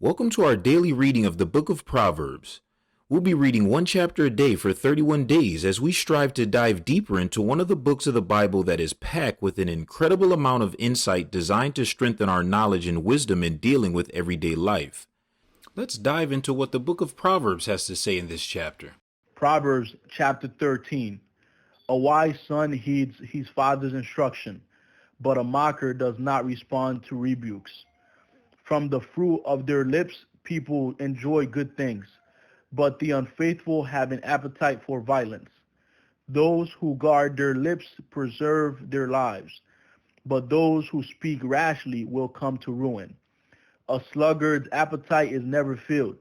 Welcome to our daily reading of the book of Proverbs. We'll be reading one chapter a day for 31 days as we strive to dive deeper into one of the books of the Bible that is packed with an incredible amount of insight designed to strengthen our knowledge and wisdom in dealing with everyday life. Let's dive into what the book of Proverbs has to say in this chapter. Proverbs chapter 13. A wise son heeds his father's instruction, but a mocker does not respond to rebukes. From the fruit of their lips, people enjoy good things, but the unfaithful have an appetite for violence. Those who guard their lips preserve their lives, but those who speak rashly will come to ruin. A sluggard's appetite is never filled,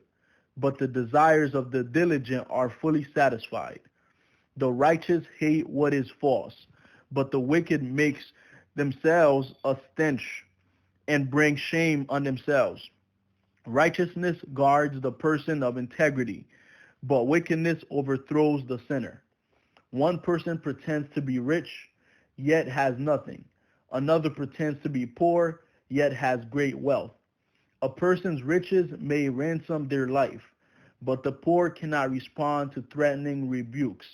but the desires of the diligent are fully satisfied. The righteous hate what is false, but the wicked makes themselves a stench and bring shame on themselves. Righteousness guards the person of integrity, but wickedness overthrows the sinner. One person pretends to be rich, yet has nothing. Another pretends to be poor, yet has great wealth. A person's riches may ransom their life, but the poor cannot respond to threatening rebukes.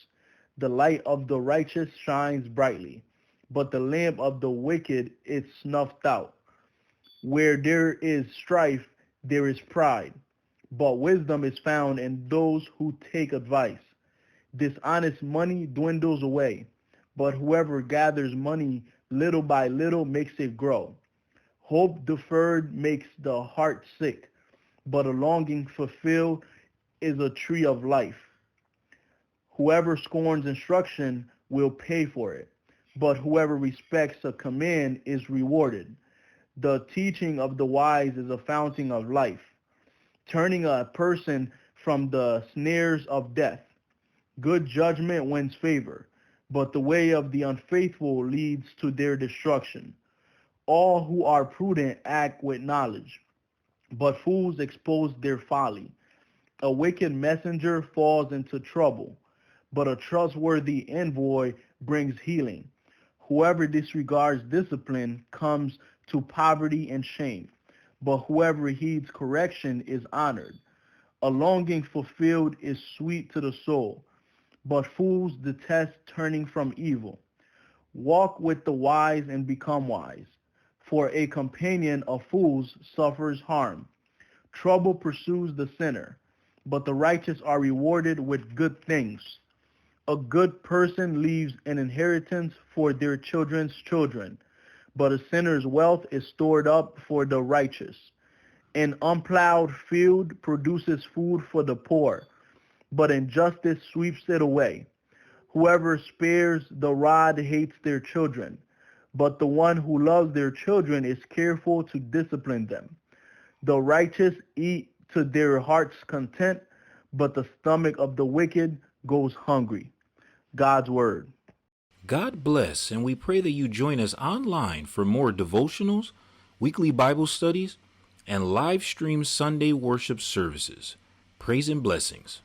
The light of the righteous shines brightly, but the lamp of the wicked is snuffed out. Where there is strife, there is pride, but wisdom is found in those who take advice. Dishonest money dwindles away, but whoever gathers money little by little makes it grow. Hope deferred makes the heart sick, but a longing fulfilled is a tree of life. Whoever scorns instruction will pay for it, but whoever respects a command is rewarded. The teaching of the wise is a fountain of life, turning a person from the snares of death. Good judgment wins favor, but the way of the unfaithful leads to their destruction. All who are prudent act with knowledge, but fools expose their folly. A wicked messenger falls into trouble, but a trustworthy envoy brings healing. Whoever disregards discipline comes to poverty and shame, but whoever heeds correction is honored. A longing fulfilled is sweet to the soul, but fools detest turning from evil. Walk with the wise and become wise, for a companion of fools suffers harm. Trouble pursues the sinner, but the righteous are rewarded with good things. A good person leaves an inheritance for their children's children, but a sinner's wealth is stored up for the righteous. An unplowed field produces food for the poor, but injustice sweeps it away. Whoever spares the rod hates their children, but the one who loves their children is careful to discipline them. The righteous eat to their heart's content, but the stomach of the wicked goes hungry. God's Word. God bless, and we pray that you join us online for more devotionals, weekly Bible studies, and live stream Sunday worship services. Praise and blessings.